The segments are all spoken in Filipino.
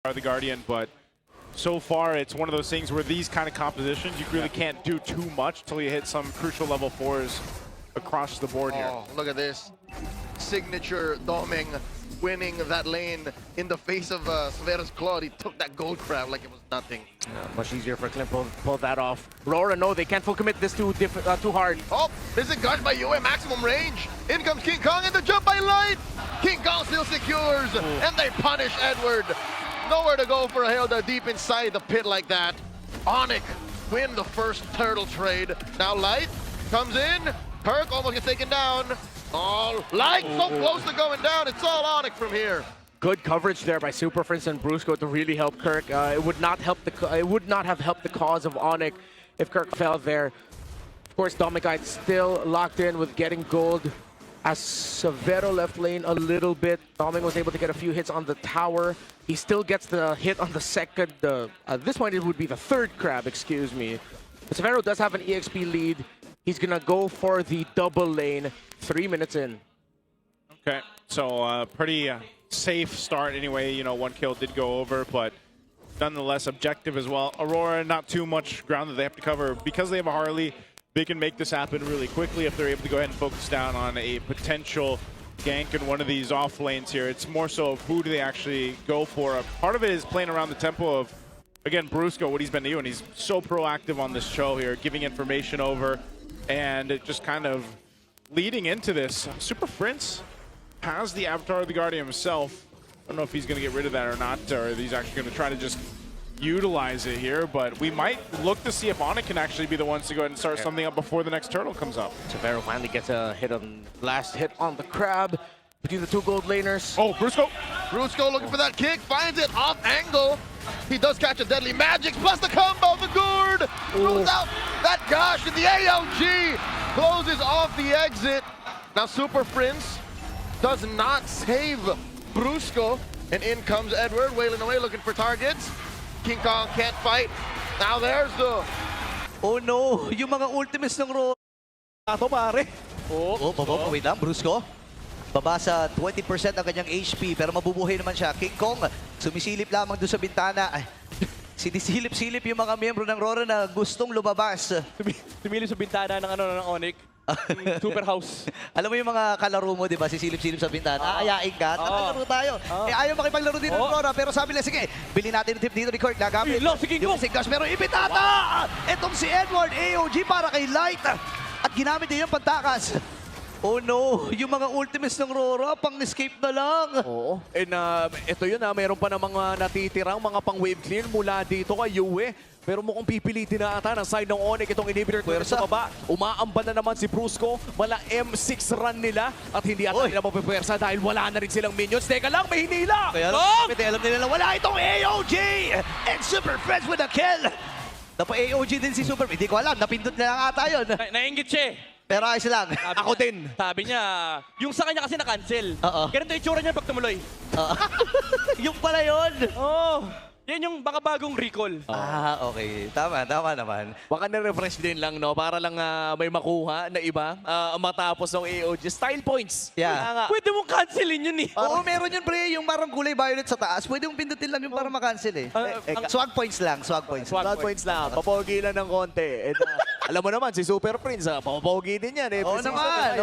are the Guardian, but so far it's one of those things where these kind of compositions, you really can't do too much till you hit some crucial level 4s across the board here. Oh, look at this. Signature Doming winning that lane in the face of Severo's Claude. He took that gold crab like it was nothing. Much easier for Clint to pull that off. Aurora, no, they can't full commit this too hard. Oh, this is guarded by Yue, maximum range. In comes King Kong and the jump by Light. King Kong still secures, and they punish Edward. Nowhere to go for a Hilda deep inside the pit like that. Onyx win the first turtle trade. Now Light comes in. Perk almost gets taken down. Oh, Light so close to going down. It's all Onyx from here. Good coverage there by Super Prince and Brusco to really help Kirk. It would not have helped the cause of Onyx if Kirk fell there. Of course, Domigite still locked in with getting gold. As Severo left lane a little bit, Doming was able to get a few hits on the tower. He still gets the hit on the second. At this point, it would be the third crab, excuse me. But Severo does have an EXP lead. He's gonna go for the double lane 3 minutes in. Okay, so pretty safe start anyway. You know, 1 kill did go over, but nonetheless objective as well. Aurora, not too much ground that they have to cover. Because they have a Harley, they can make this happen really quickly if they're able to go ahead and focus down on a potential gank in one of these off lanes here. It's more so of who do they actually go for. Part of it is playing around the tempo of, again, Brusco, what he's been doing. He's so proactive on this show here, giving information over, and it just kind of leading into this. Super Prince has the Avatar of the Guardian himself. I don't know if he's going to get rid of that or not, or if he's actually going to try to just utilize it here, but we might look to see if Onyx can actually be the ones to go ahead and start something up before the next turtle comes up. Severo finally gets a hit on last hit on the crab between the 2 gold laners. Oh, Brusco! Brusco looking for that kick, finds it off angle. He does catch a deadly magic, plus the combo, the gourd throws out that gosh, and the AOG closes off the exit. Now Super Prince does not save Brusco, and in comes Edward, wailing away, looking for targets. King Kong can't fight. Now there's the... Oh no, yung mga ultimates ng Ro... Ato pare. Oh, wait lang, Brusco. Baba sa 20% ang kanyang HP, pero mabubuhay naman siya. King Kong, sumisilip lamang doon sa bintana. Ay, sinisilip-silip yung mga miyembro ng Rora na gustong lumabas. Tumili sa bintana ng Onyx. Super house. Alam mo yung mga kalaro mo, di ba? Sisilip-silip sa bintana. Aayain ka, tatalaro tayo. Ayaw makipaglaro din ng Rora, pero sabi nila, sige, bilhin natin yung tip dito ni Kurt. Nagamit yung Sigdash, pero ibitata! Itong si Edward, AOG para kay Light. At ginamit din yung pantakas. Oh no, yung mga ultimates ng Rora, pang-escape na lang. Oo. And ito yun mayroon pa na mga natitirang mga pang-wave clear mula dito kay Yue. Pero mukhang pipilitin na ata ng side ng Onyx itong inhibitor turret sa baba. Umaamban na naman si Brusco. Mala M6 run nila at hindi ata nila mapipwersa dahil wala na rin silang minions. Teka lang, may hinila! Kaya alam nila na wala itong AOG! And Super Friends with a kill! Napa-AOG din si Super. Hindi ko alam, napindot na lang ata yun. Nainggit siya eh. Pero ayos lang. Ako din. Sabi niya, yung sa kanya kasi na-cancel. Ganito yung itsura niya pag tumuloy. Yung pala yun! Oo. Yan yung baka bagong recall. Okay. Tama naman. Baka na-refresh din lang, no? Para lang may makuha na iba matapos ng AOG. Style points. Yeah. Pwede mong cancelin yun eh. Oo, meron yun, pre. Yung parang kulay violet sa taas. Pwede mong pindutin lang yung para makancel eh. Swag points lang. Swag points lang. Papogi lang ng konti. And, alam mo naman, si Super Prince, papogi din yan eh. Oo naman.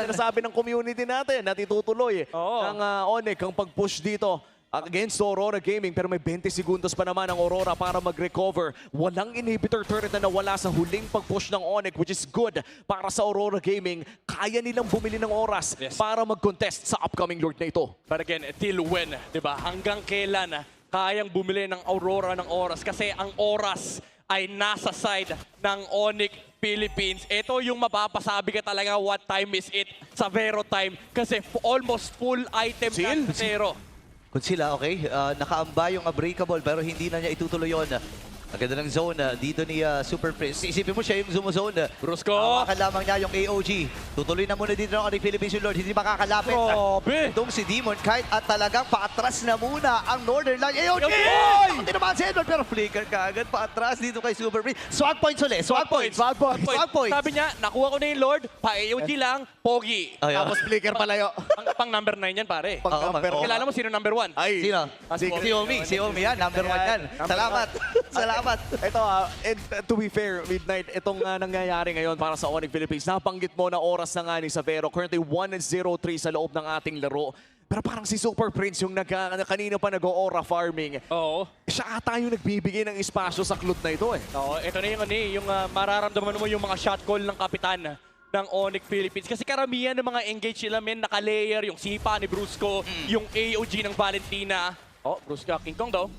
Sinasabi ng community natin na titutuloy ng Onyx ang pag-push dito against Aurora Gaming, pero may 20 segundos pa naman ang Aurora para mag-recover. Walang inhibitor turret na nawala sa huling pag-push ng Onyx, which is good para sa Aurora Gaming. Kaya nilang bumili ng oras para mag-contest sa upcoming Lord na ito. But again, till when, di ba? Hanggang kailan kayang bumili ng Aurora ng oras? Kasi ang oras ay nasa side ng Onyx Philippines. Ito yung mapapasabi ka talaga what time is it sa Vero time. Kasi almost full item na Vero. Kung sila, okay, nakaamba yung Unbreakable pero hindi na niya itutuloy yun. Ang ganda ng zone dito ni Super Prince. Isipin mo siya yung zone. Brusco. Hawakan lamang niya yung AOG. Tutuloy na muna dito ng Onyx Philippines yung Lord. Hindi makakalapit. Grabe. Itong si Demon Kite at talagang paatras na muna ang Northern Line. AOG! Yokoy! Hindi naman si Edward pero flicker kaagad paatras dito kay Super Prince. Swag points ulit. Swag points. Swag points. Sabi niya, nakuha ko na yung Lord, pa-AOG lang, pogi. Ay, Tapos flicker palayo. Pang number 9 yan, pare. Oo. Kilala mo sino number 1? Ay. Sino? Si Omi. Si Omi yan. Number 1 yan. Salamat. Salamat. Ito, and to be fair, Midnight, itong nangyayari ngayon para sa Onyx Philippines, nabanggit mo na oras na nga ni Savero. Currently 1-0-3 sa loob ng ating laro. Pero parang si Super Prince yung kanina pa nag-o-aura farming. Oo. Siya ata yung nagbibigay ng espasyo sa klot na ito eh. Oo, ito na yung mararamdaman mo yung mga shot call ng kapitan ng Onyx Philippines. Kasi karamihan ng mga engage nila, men, naka-layer, yung sipa ni Brusco, yung AOG ng Valentina. Oh, Brusco, King Kong daw.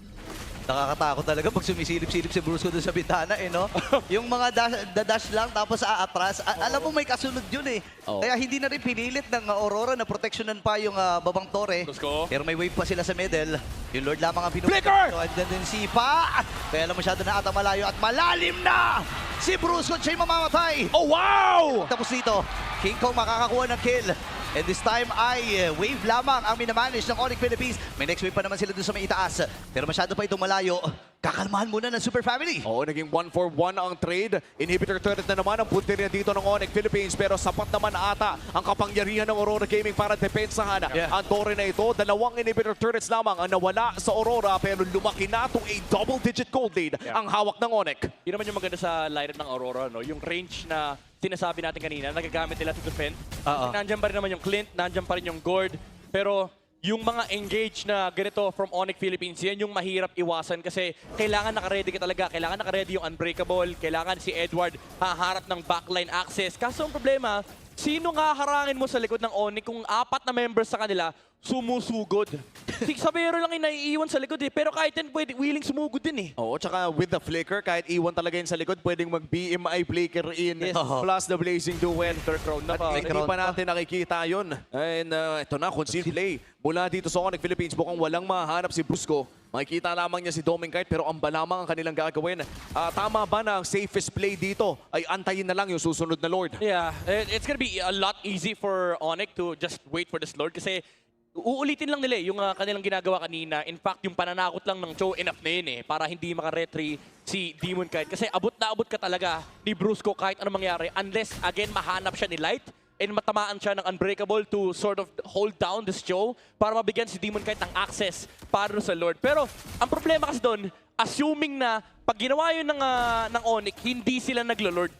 Nakakatakot talaga pag sumisilip-silip si Brusco doon sa bitana, no? Yung mga dash lang tapos aatras. Alam mo may kasunod yun eh. Oo. Kaya hindi na rin pinilit ng Aurora na protectionan pa yung babang tore. Brusco. Pero may wave pa sila sa middle. Yung Lord lamang ang pinupunta. Flicker! So, andyan din si Pa. Kaya lang masyado na ata malayo at malalim na! Si Brusco siya'y mamamatay. Oh, wow! Tapos dito, King Kong makakakuha ng kill. And this time ay wave lamang ang minamanage ng Onyx Philippines. May next wave pa naman sila dun sa may itaas. Pero masyado pa itong malayo. Kakalmahan muna ng Super Family. Oo, naging 1-for-1 ang trade. Inhibitor turret na naman ang punteriya dito ng Onyx Philippines. Pero sapat naman ata ang kapangyarihan ng Aurora Gaming para depensahan ang tore na ito. Dalawang inhibitor turrets lamang ang nawala sa Aurora. Pero lumaki na itong a double-digit gold lead ang hawak ng Onyx. Yun naman yung maganda sa lineup ng Aurora, no? Yung range na sinasabi natin kanina, nagagamit nila to defend. Nandiyan pa rin naman yung Clint, nandiyan pa rin yung Gord. Pero yung mga engage na ganito from Onyx Philippines, yan yung mahirap iwasan kasi kailangan naka-ready ka talaga. Kailangan naka-ready yung Unbreakable. Kailangan si Edward haharap ng backline access. Kaso ang problema, sino nga harangin mo sa likod ng Onyx kung 4 na members sa kanila sumusugod? Si Savero lang yung naiiwan sa likod eh. Pero kahit yan, pwede, willing sumugod din eh. Oo, tsaka with the flicker, kahit iwan talaga yun sa likod, pwedeng mag-BMI flicker in plus the blazing duel. Third round na pa. Hindi pa natin nakikita yun. And ito na, concealed play. Mula dito sa Onyx Philippines, mukhang walang mahanap si Brusco. Makikita lamang niya si Dominkite pero amba lamang ang kanilang gagawin. Tama ba na ang safest play dito ay antayin na lang yung susunod na Lord? Yeah, it's gonna be a lot easy for Onyx to just wait for this Lord kasi uulitin lang nila yung kanilang ginagawa kanina. In fact, yung pananakot lang ng Cho, enough na yun eh, para hindi maka-retry si Demon Kite. Kasi abot na abot ka talaga ni Brusco kahit ano mangyari unless, again, mahanap siya ni Light and matamaan siya ng Unbreakable to sort of hold down this Cho para mabigyan si Demon Kite ng access para sa Lord. Pero ang problema kasi doon, assuming na pag ginawa yun ng Onyx, hindi sila naglo-Lord.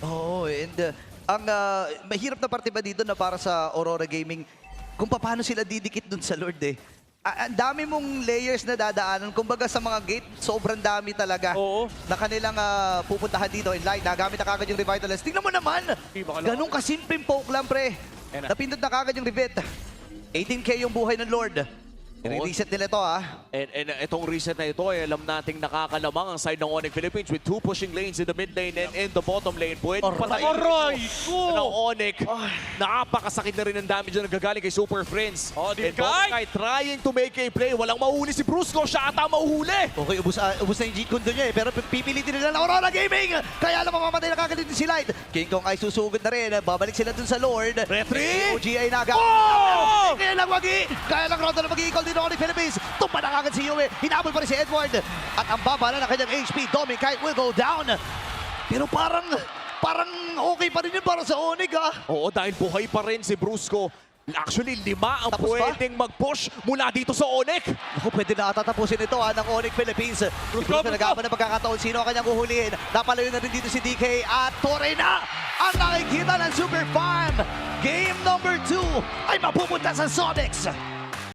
Oo, and ang mahirap na parte ba dito na para sa Aurora Gaming, kung paano sila didikit dun sa Lord eh. Ang dami mong layers na dadaanan. Kumbaga sa mga gate, sobrang dami talaga Oo. na kanilang pupuntahan dito in line. Nagamit na kagad yung Revitalize. Tingnan mo naman! Ganun kasimpleng poke lang, pre. Ayan na. Napindot na kagad yung Revet. 18k yung buhay ng Lord. I-reset nila to, And itong reset na ito, alam nating nakakalamang ang side ng Onyx Philippines with 2 pushing lanes in the mid lane and in the bottom lane. Pwede patayin ng Onyx. Napakasakit na rin ang damage na nagagaling kay Super Prince. Oh, And Dominkite trying to make a play. Walang mahuhuli si Brusco. Siya ata mahuhuli. Okay, ubus na yung G-Kundo niya eh. Pero pipilitin nila ng Aurora Gaming. Kaya lang mamamatay na kagad din si Light. King Kong ay susugod na rin. Babalik sila dun sa Lord. Retry! OG ay naga. Oh! Kaya lang wagi. Kaya lang Ronda na mag-i-equal din ng Onyx Philippines. Tumpa na kagad si Yue. Hinabol pa rin si Edward. At ang baba na ng kanyang HP. Dominkite will go down. Pero parang okay pa rin yun para sa Onyx Oo, dahil buhay pa rin si Brusco. Actually, 5 ang Tapos ba? pwedeng mag-push mula dito sa Onyx. Ako, pwede na tatapusin ito ng Onyx Philippines. Si Brusco nag-aaban ng pagkakataon. Sino ang kanyang uhulihin? Napalayo na rin dito si DK at Torre na ang nakikita ng Super Farm. Game number 2 ay mapupunta sa Sonics.